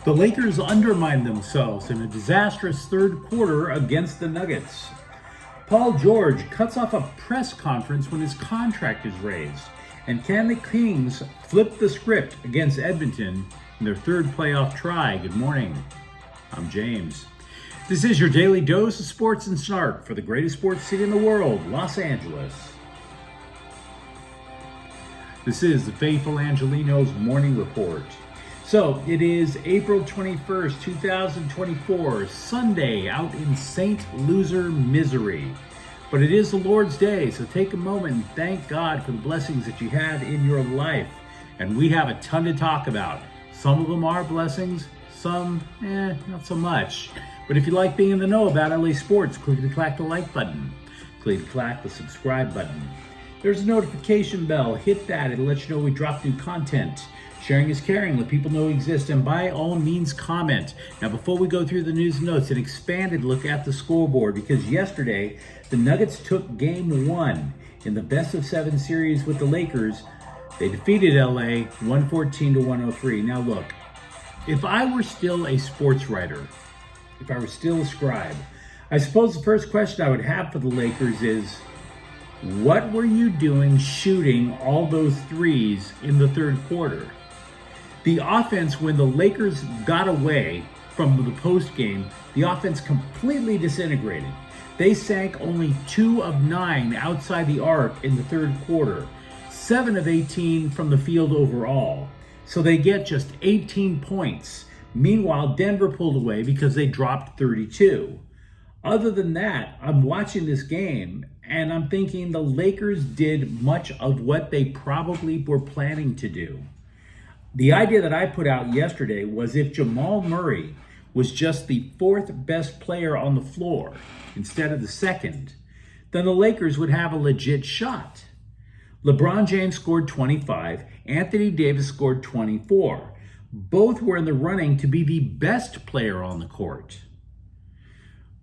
The Lakers undermined themselves in a disastrous third quarter against the Nuggets. Paul George cuts off a press conference when his contract is raised. And can the Kings flip the script against Edmonton in their third playoff try? Good morning. I'm James. This is your daily dose of sports and snark for the greatest sports city in the world, Los Angeles. This is the faithful Angelenos morning report. So it is April 21st, 2024, Sunday out in St. Loser, Missouri. But it is the Lord's Day, so take a moment and thank God for the blessings that you have in your life. And we have a ton to talk about. Some of them are blessings, some, not so much. But if you like being in the know about LA sports, click the like button. Click the subscribe button. There's a notification bell. Hit that. It'll let you know we drop new content. Sharing is caring. Let people know we exist. And by all means, comment. Now, before we go through the news and notes, an expanded look at the scoreboard, because yesterday, the Nuggets took game one in the best-of-7 series with the Lakers. They defeated LA 114-103. Now, look, if I were still a sports writer, if I were still a scribe, I suppose the first question I would have for the Lakers is, what were you doing shooting all those threes in the third quarter? The offense, when the Lakers got away from the post game, the offense completely disintegrated. They sank only 2 of 9 outside the arc in the third quarter, 7 of 18 from the field overall. So they get just 18 points. Meanwhile, Denver pulled away because they dropped 32. Other than that, I'm watching this game and I'm thinking the Lakers did much of what they probably were planning to do. The idea that I put out yesterday was if Jamal Murray was just the 4th best player on the floor instead of the 2nd, then the Lakers would have a legit shot. LeBron James scored 25, Anthony Davis scored 24. Both were in the running to be the best player on the court.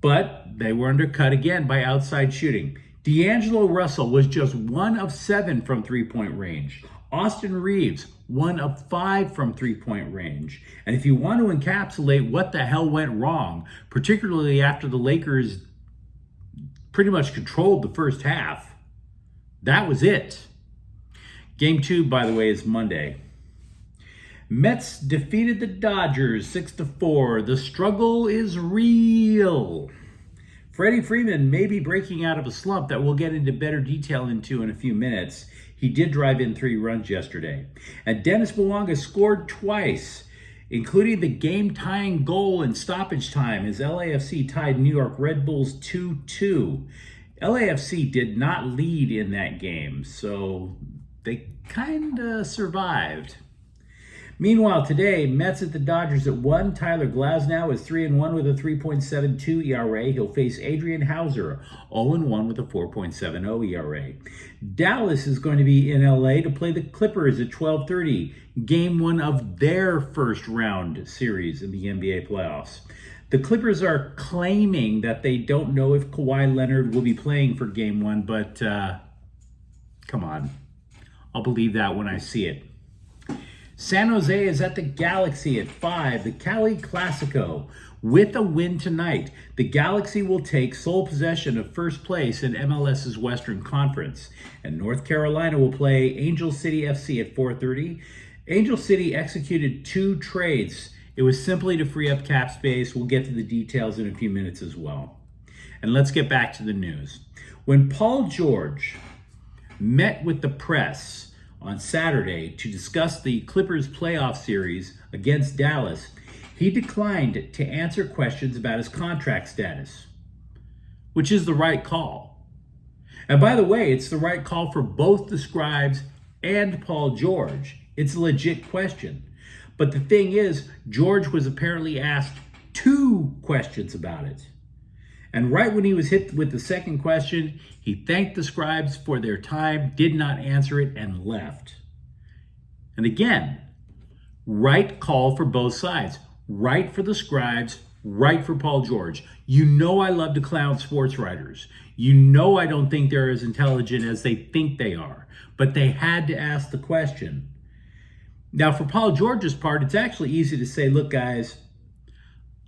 But they were undercut again by outside shooting. D'Angelo Russell was just 1 of 7 from three-point range. Austin Reeves, 1 of 5 from three-point range. And if you want to encapsulate what the hell went wrong, particularly after the Lakers pretty much controlled the first half, that was it. Game 2, by the way, is Monday. Mets defeated the Dodgers 6-4. The struggle is real. Freddie Freeman may be breaking out of a slump that we'll get into better detail into in a few minutes. He did drive in 3 runs yesterday. And Dennis Mwanga scored twice, including the game-tying goal in stoppage time as LAFC tied New York Red Bulls 2-2. LAFC did not lead in that game, so they kind of survived. Meanwhile, today, Mets at the Dodgers at 1. Tyler Glasnow is 3-1 with a 3.72 ERA. He'll face Adrian Hauser, 0-1 with a 4.70 ERA. Dallas is going to be in LA to play the Clippers at 12:30, game 1 of their first round series in the NBA playoffs. The Clippers are claiming that they don't know if Kawhi Leonard will be playing for game 1, but come on. I'll believe that when I see it. San Jose is at the Galaxy at 5, the Cali Classico. With a win tonight, the Galaxy will take sole possession of first place in MLS's Western Conference. And North Carolina will play Angel City FC at 4:30. Angel City executed 2 trades. It was simply to free up cap space. We'll get to the details in a few minutes as well. And let's get back to the news. When Paul George met with the press on Saturday to discuss the Clippers playoff series against Dallas, he declined to answer questions about his contract status, which is the right call. And by the way, it's the right call for both the scribes and Paul George. It's a legit question. But the thing is, George was apparently asked 2 questions about it. And right when he was hit with the second question, he thanked the scribes for their time, did not answer it, and left. And again, right call for both sides. Right for the scribes, right for Paul George. You know I love to clown sports writers. You know I don't think they're as intelligent as they think they are. But they had to ask the question. Now, for Paul George's part, it's actually easy to say, look, guys,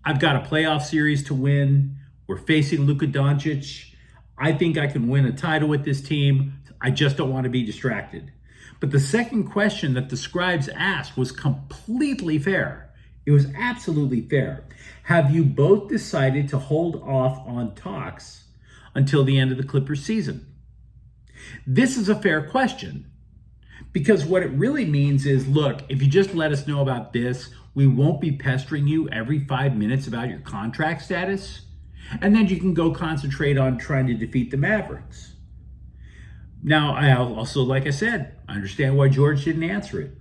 I've got a playoff series to win. We're facing Luka Doncic. I think I can win a title with this team. I just don't want to be distracted. But the second question that the scribes asked was completely fair. It was absolutely fair. Have you both decided to hold off on talks until the end of the Clippers season? This is a fair question. Because what it really means is, look, if you just let us know about this, we won't be pestering you every 5 minutes about your contract status. And then you can go concentrate on trying to defeat the Mavericks. Now, I also, like I said, I understand why George didn't answer it.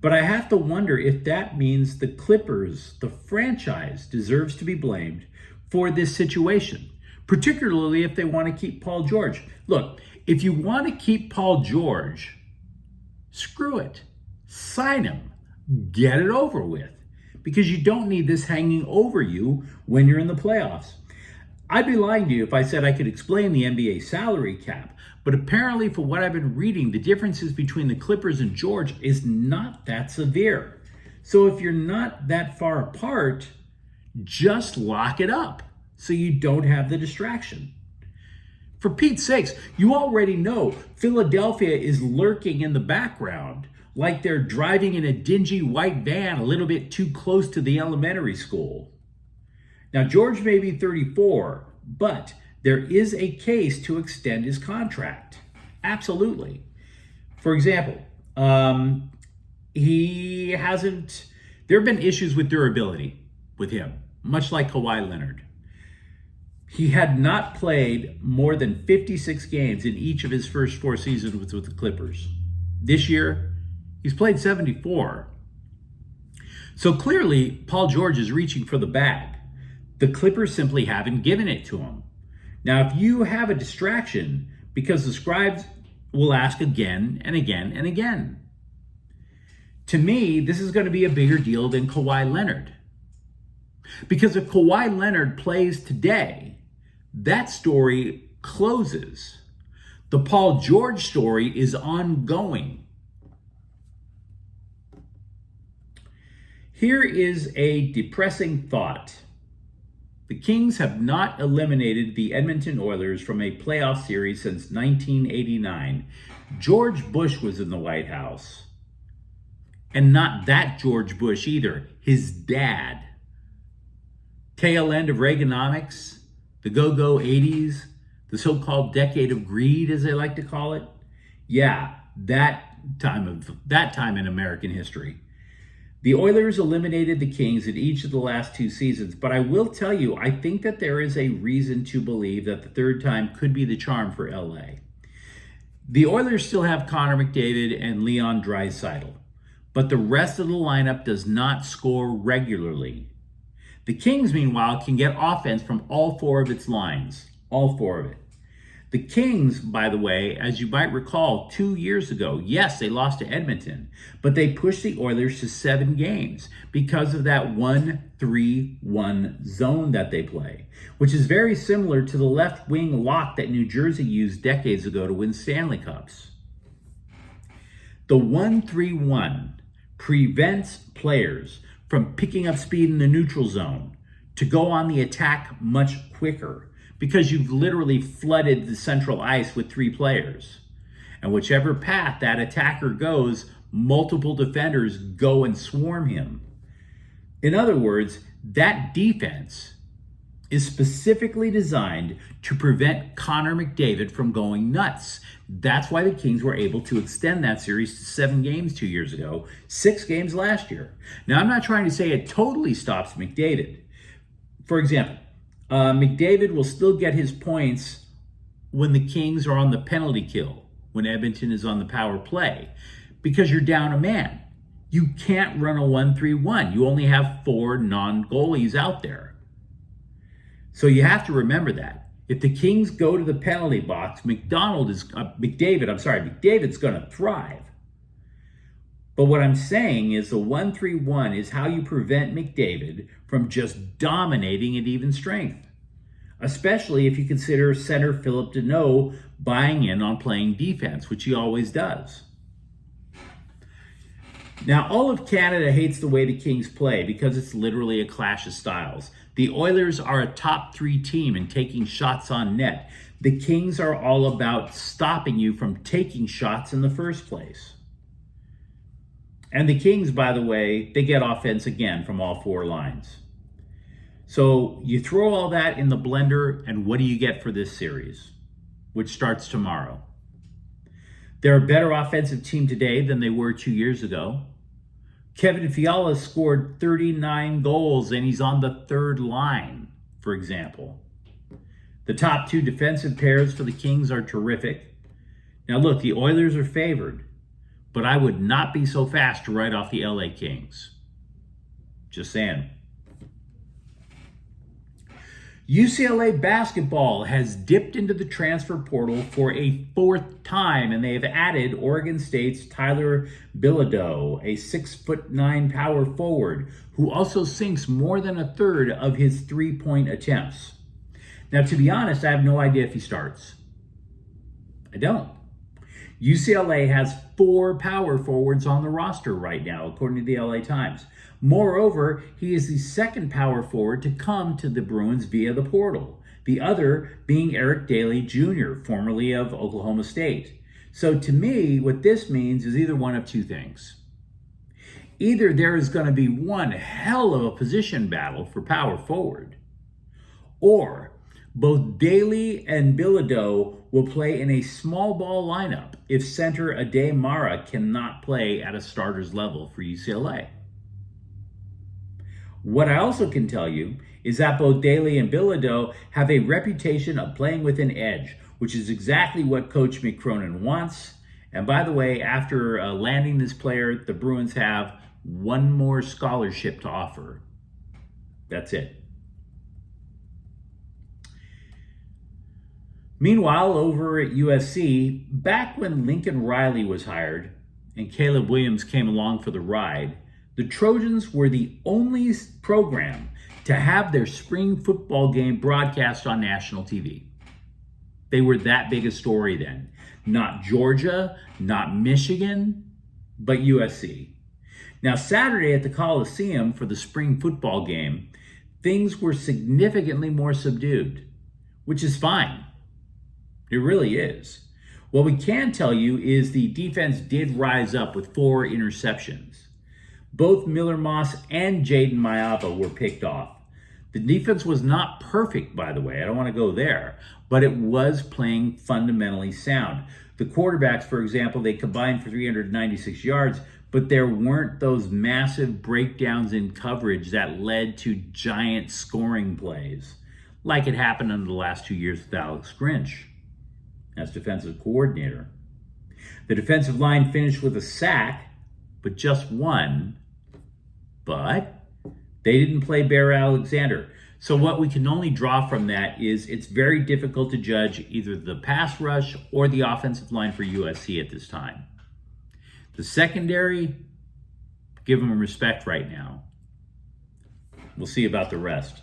But I have to wonder if that means the Clippers, the franchise, deserves to be blamed for this situation, particularly if they want to keep Paul George. Look, if you want to keep Paul George, screw it. Sign him. Get it over with. Because you don't need this hanging over you when you're in the playoffs. I'd be lying to you if I said I could explain the NBA salary cap, but apparently for what I've been reading, the differences between the Clippers and George is not that severe. So if you're not that far apart, just lock it up so you don't have the distraction. For Pete's sakes, you already know Philadelphia is lurking in the background like they're driving in a dingy white van a little bit too close to the elementary school. Now, George may be 34, but there is a case to extend his contract. Absolutely. For example, there have been issues with durability with him, much like Kawhi Leonard. He had not played more than 56 games in each of his first 4 seasons with the Clippers. This year, he's played 74. So clearly, Paul George is reaching for the bag. The Clippers simply haven't given it to him. Now, if you have a distraction, because the scribes will ask again and again and again. To me, this is going to be a bigger deal than Kawhi Leonard. Because if Kawhi Leonard plays today, that story closes. The Paul George story is ongoing. Here is a depressing thought. The Kings have not eliminated the Edmonton Oilers from a playoff series since 1989. George Bush was in the White House. And not that George Bush either, his dad. Tail end of Reaganomics, the go-go 80s, the so-called decade of greed, as they like to call it. Yeah, that time in American history. The Oilers eliminated the Kings in each of the last 2 seasons, but I will tell you, I think that there is a reason to believe that the third time could be the charm for LA. The Oilers still have Connor McDavid and Leon Draisaitl, but the rest of the lineup does not score regularly. The Kings, meanwhile, can get offense from all 4 of its lines. All 4 of it. The Kings, by the way, as you might recall, 2 years ago, yes, they lost to Edmonton, but they pushed the Oilers to 7 games because of that 1-3-1 zone that they play, which is very similar to the left wing lock that New Jersey used decades ago to win Stanley Cups. The 1-3-1 prevents players from picking up speed in the neutral zone to go on the attack much quicker because you've literally flooded the central ice with 3 players. And whichever path that attacker goes, multiple defenders go and swarm him. In other words, that defense is specifically designed to prevent Connor McDavid from going nuts. That's why the Kings were able to extend that series to 7 games 2 years ago, 6 games last year. Now, I'm not trying to say it totally stops McDavid. For example, McDavid will still get his points when the Kings are on the penalty kill, when Edmonton is on the power play, because you're down a man. You can't run a 1-3-1. You only have 4 non-goalies out there. So you have to remember that. If the Kings go to the penalty box, McDavid's going to thrive. But what I'm saying is the 1-3-1 is how you prevent McDavid from just dominating at even strength, especially if you consider center Philip Deneau buying in on playing defense, which he always does. Now, all of Canada hates the way the Kings play because it's literally a clash of styles. The Oilers are a top 3 team in taking shots on net. The Kings are all about stopping you from taking shots in the first place. And the Kings, by the way, they get offense again from all 4 lines. So you throw all that in the blender, and what do you get for this series, which starts tomorrow? They're a better offensive team today than they were 2 years ago. Kevin Fiala scored 39 goals, and he's on the 3rd line, for example. The top 2 defensive pairs for the Kings are terrific. Now look, the Oilers are favored, but I would not be so fast to write off the LA Kings. Just saying. UCLA basketball has dipped into the transfer portal for a 4th time, and they have added Oregon State's Tyler Bilodeau, a 6'9" power forward, who also sinks more than a third of his 3-point attempts. Now, to be honest, I have no idea if he starts. I don't. UCLA has 4 power forwards on the roster right now, according to the LA Times. Moreover, he is the 2nd power forward to come to the Bruins via the portal, the other being Eric Daly Jr., formerly of Oklahoma State. So to me, what this means is either one of 2 things. Either there is going to be one hell of a position battle for power forward, or both Daly and Bilodeau will play in a small ball lineup if center Ade Mara cannot play at a starter's level for UCLA. What I also can tell you is that both Daly and Bilodeau have a reputation of playing with an edge, which is exactly what Coach McCronin wants. And by the way, after landing this player, the Bruins have one more scholarship to offer. That's it. Meanwhile, over at USC, back when Lincoln Riley was hired and Caleb Williams came along for the ride, the Trojans were the only program to have their spring football game broadcast on national TV. They were that big a story then. Not Georgia, not Michigan, but USC. Now, Saturday at the Coliseum for the spring football game, things were significantly more subdued, which is fine. It really is. What we can tell you is the defense did rise up with 4 interceptions. Both Miller Moss and Jaden Mayava were picked off. The defense was not perfect, by the way. I don't want to go there, but it was playing fundamentally sound. The quarterbacks, for example, they combined for 396 yards, but there weren't those massive breakdowns in coverage that led to giant scoring plays, like it happened in the last 2 years with Alex Grinch as defensive coordinator. The defensive line finished with a sack, but just one. But they didn't play Bear Alexander. So what we can only draw from that is it's very difficult to judge either the pass rush or the offensive line for USC at this time. The secondary, give them respect right now. We'll see about the rest.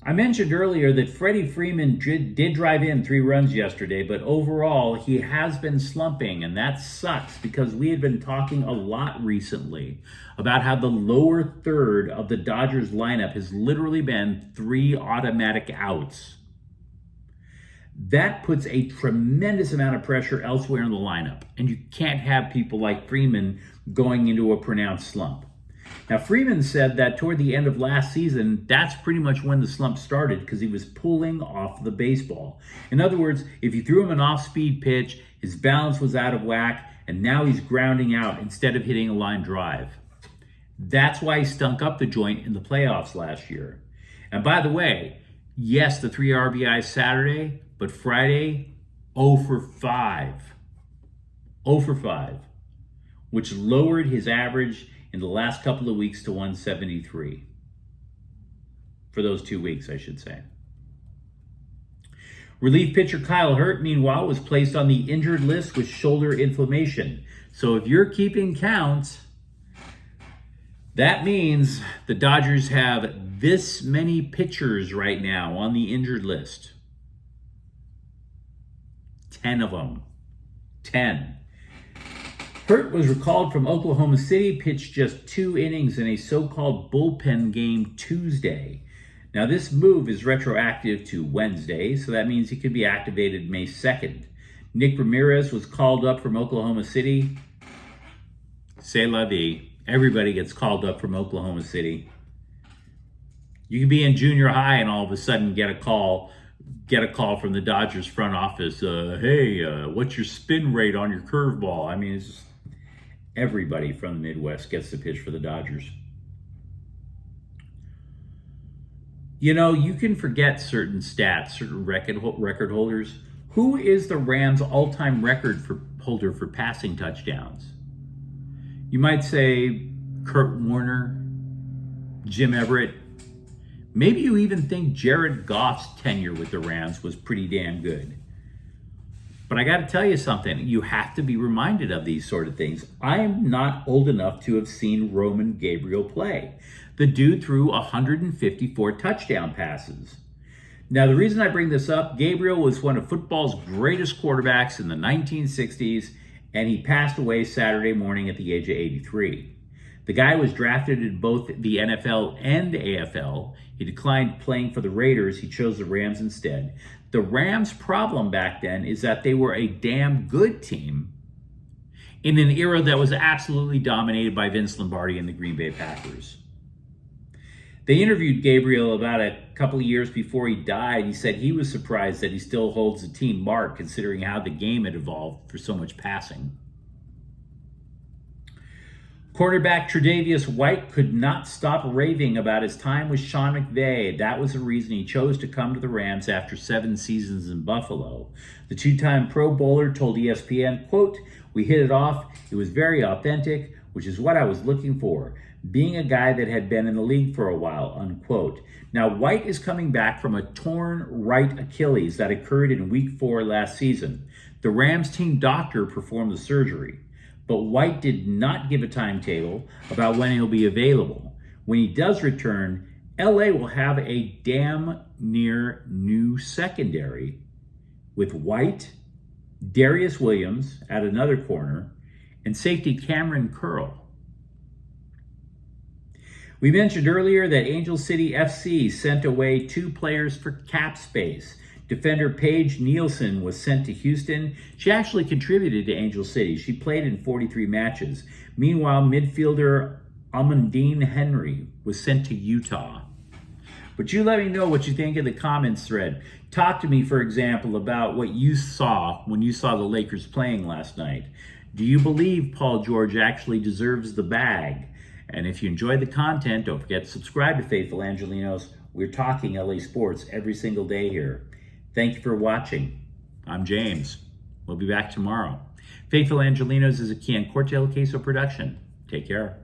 I mentioned earlier that Freddie Freeman did drive in 3 runs yesterday, but overall he has been slumping, and that sucks because we had been talking a lot recently about how the lower third of the Dodgers lineup has literally been 3 automatic outs. That puts a tremendous amount of pressure elsewhere in the lineup, and you can't have people like Freeman going into a pronounced slump. Now, Freeman said that toward the end of last season, that's pretty much when the slump started because he was pulling off the baseball. In other words, if you threw him an off-speed pitch, his balance was out of whack, and now he's grounding out instead of hitting a line drive. That's why he stunk up the joint in the playoffs last year. And by the way, yes, the 3 RBIs Saturday, but Friday, 0 for 5. 0 for 5, which lowered his average in the last couple of weeks to 173. For those 2 weeks, I should say. Relief pitcher Kyle Hurt, meanwhile, was placed on the injured list with shoulder inflammation. So if you're keeping count, that means the Dodgers have this many pitchers right now on the injured list. 10 of them. 10. Hurt was recalled from Oklahoma City, pitched just 2 innings in a so-called bullpen game Tuesday. Now, this move is retroactive to Wednesday, so that means he could be activated May 2nd. Nick Ramirez was called up from Oklahoma City. C'est la vie. Everybody gets called up from Oklahoma City. You can be in junior high and all of a sudden get a call from the Dodgers front office. Hey, what's your spin rate on your curveball? I mean, it's just, everybody from the Midwest gets to pitch for the Dodgers. You know, you can forget certain stats, certain record holders. Who is the Rams' all-time record holder for passing touchdowns? You might say Kurt Warner, Jim Everett. Maybe you even think Jared Goff's tenure with the Rams was pretty damn good. But I got to tell you something. You have to be reminded of these sort of things. I am not old enough to have seen Roman Gabriel play. The dude threw 154 touchdown passes. Now, the reason I bring this up, Gabriel was one of football's greatest quarterbacks in the 1960s, and he passed away Saturday morning at the age of 83. The guy was drafted in both the NFL and the AFL. He declined playing for the Raiders. He chose the Rams instead. The Rams' problem back then is that they were a damn good team in an era that was absolutely dominated by Vince Lombardi and the Green Bay Packers. They interviewed Gabriel about a couple of years before he died. He said he was surprised that he still holds the team mark considering how the game had evolved for so much passing. Cornerback Tre'Davious White could not stop raving about his time with Sean McVay. That was the reason he chose to come to the Rams after 7 seasons in Buffalo. The 2-time Pro Bowler told ESPN, quote, "We hit it off. It was very authentic, which is what I was looking for, being a guy that had been in the league for a while," unquote. Now, White is coming back from a torn right Achilles that occurred in Week 4 last season. The Rams team doctor performed the surgery, but White did not give a timetable about when he'll be available. When he does return, LA will have a damn near new secondary with White, Darius Williams at another corner, and safety Cameron Curl. We mentioned earlier that Angel City FC sent away 2 players for cap space. Defender Paige Nielsen was sent to Houston. She actually contributed to Angel City. She played in 43 matches. Meanwhile, midfielder Amandine Henry was sent to Utah. But you let me know what you think in the comments thread. Talk to me, for example, about what you saw when you saw the Lakers playing last night. Do you believe Paul George actually deserves the bag? And if you enjoyed the content, don't forget to subscribe to Faithful Angelenos. We're talking LA sports every single day here. Thank you for watching. I'm James. We'll be back tomorrow. Faithful Angelenos is a Kian Cortell Queso production. Take care.